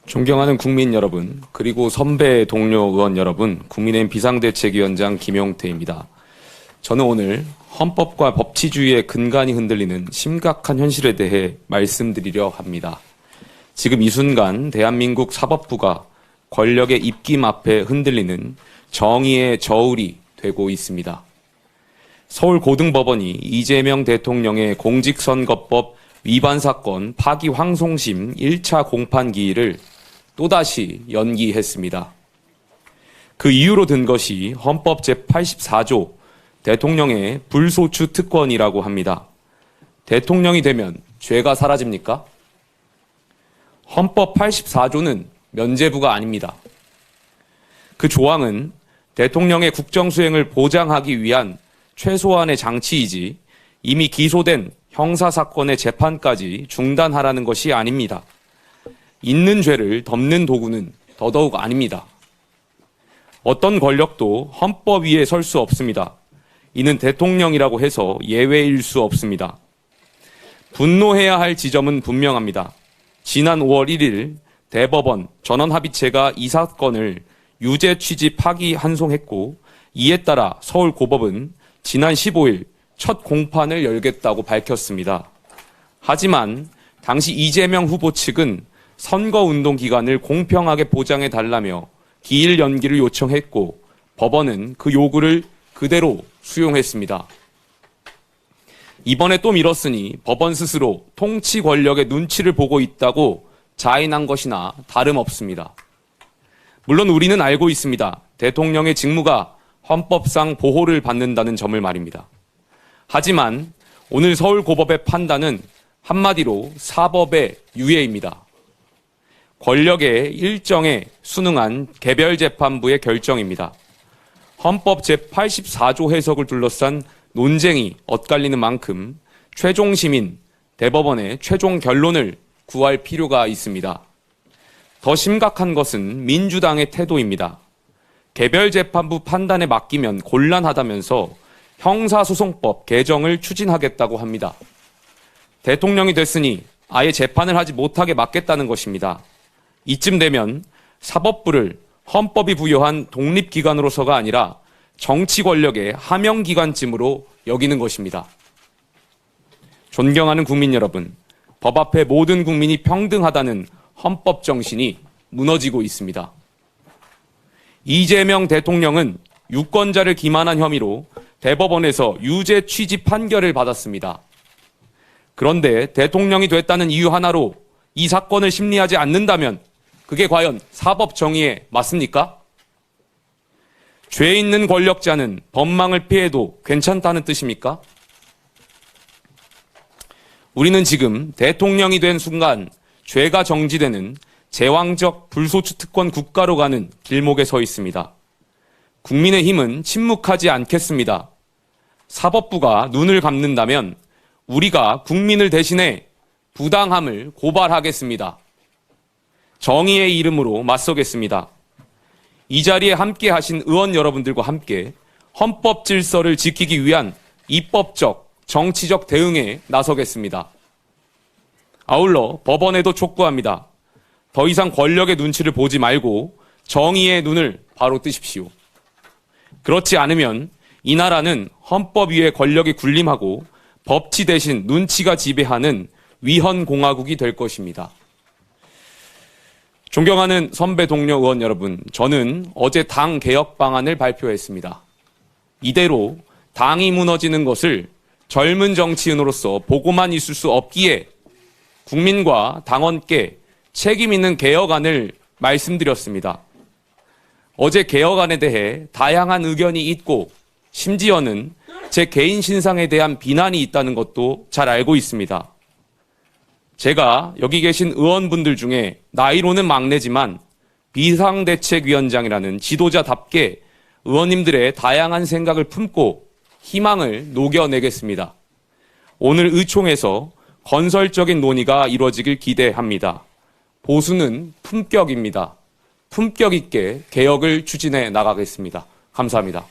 존경하는 국민 여러분, 그리고 선배 동료 의원 여러분, 국민의힘 비상대책위원장 김용태입니다. 저는 오늘 헌법과 법치주의의 근간이 흔들리는 심각한 현실에 대해 말씀드리려 합니다. 지금 이 순간 대한민국 사법부가 권력의 입김 앞에 흔들리는 정의의 저울이 되고 있습니다. 서울고등법원이 이재명 대통령의 공직선거법 위반 사건 파기환송심 1차 공판 기일을 또다시 연기했습니다. 그 이유로 든 것이 헌법 제84조 대통령의 불소추 특권이라고 합니다. 대통령이 되면 죄가 사라집니까? 헌법 84조는 면죄부가 아닙니다. 그 조항은 대통령의 국정수행을 보장하기 위한 최소한의 장치이지 이미 기소된 형사사건의 재판까지 중단하라는 것이 아닙니다. 있는 죄를 덮는 도구는 더더욱 아닙니다. 어떤 권력도 헌법 위에 설 수 없습니다. 이는 대통령이라고 해서 예외일 수 없습니다. 분노해야 할 지점은 분명합니다. 지난 5월 1일 대법원 전원합의체가 이 사건을 유죄 취지 파기환송했고 이에 따라 서울고법은 지난 15일 첫 공판을 열겠다고 밝혔습니다. 하지만 당시 이재명 후보 측은 선거운동 기간을 공평하게 보장해달라며 기일 연기를 요청했고 법원은 그 요구를 그대로 수용했습니다. 이번에 또 미뤘으니 법원 스스로 통치 권력의 눈치를 보고 있다고 자인한 것이나 다름없습니다. 물론 우리는 알고 있습니다. 대통령의 직무가 헌법상 보호를 받는다는 점을 말입니다. 하지만 오늘 서울고법의 판단은 한마디로 사법의 유예입니다. 권력의 일정에 순응한 개별재판부의 결정입니다. 헌법 제84조 해석을 둘러싼 논쟁이 엇갈리는 만큼 최종 시민 대법원의 최종 결론을 구할 필요가 있습니다. 더 심각한 것은 민주당의 태도입니다. 개별재판부 판단에 맡기면 곤란하다면서 형사소송법 개정을 추진하겠다고 합니다. 대통령이 됐으니 아예 재판을 하지 못하게 막겠다는 것입니다. 이쯤 되면 사법부를 헌법이 부여한 독립기관으로서가 아니라 정치 권력의 하명기관쯤으로 여기는 것입니다. 존경하는 국민 여러분, 법 앞에 모든 국민이 평등하다는 헌법 정신이 무너지고 있습니다. 이재명 대통령은 유권자를 기만한 혐의로 대법원에서 유죄 취지 판결을 받았습니다. 그런데 대통령이 됐다는 이유 하나로 이 사건을 심리하지 않는다면 그게 과연 사법 정의에 맞습니까? 죄 있는 권력자는 법망을 피해도 괜찮다는 뜻입니까? 우리는 지금 대통령이 된 순간 죄가 정지되는 제왕적 불소추 특권 국가로 가는 길목에 서 있습니다. 국민의힘은 침묵하지 않겠습니다. 사법부가 눈을 감는다면 우리가 국민을 대신해 부당함을 고발하겠습니다. 정의의 이름으로 맞서겠습니다. 이 자리에 함께 하신 의원 여러분들과 함께 헌법 질서를 지키기 위한 입법적, 정치적 대응에 나서겠습니다. 아울러 법원에도 촉구합니다. 더 이상 권력의 눈치를 보지 말고 정의의 눈을 바로 뜨십시오. 그렇지 않으면 이 나라는 헌법 위에 권력이 군림하고 법치 대신 눈치가 지배하는 위헌공화국이 될 것입니다. 존경하는 선배 동료 의원 여러분, 저는 어제 당 개혁 방안을 발표했습니다. 이대로 당이 무너지는 것을 젊은 정치인으로서 보고만 있을 수 없기에 국민과 당원께 책임 있는 개혁안을 말씀드렸습니다. 어제 개혁안에 대해 다양한 의견이 있고 심지어는 제 개인 신상에 대한 비난이 있다는 것도 잘 알고 있습니다. 제가 여기 계신 의원분들 중에 나이로는 막내지만 비상대책위원장이라는 지도자답게 의원님들의 다양한 생각을 품고 희망을 녹여내겠습니다. 오늘 의총에서 건설적인 논의가 이루어지길 기대합니다. 보수는 품격입니다. 품격 있게 개혁을 추진해 나가겠습니다. 감사합니다.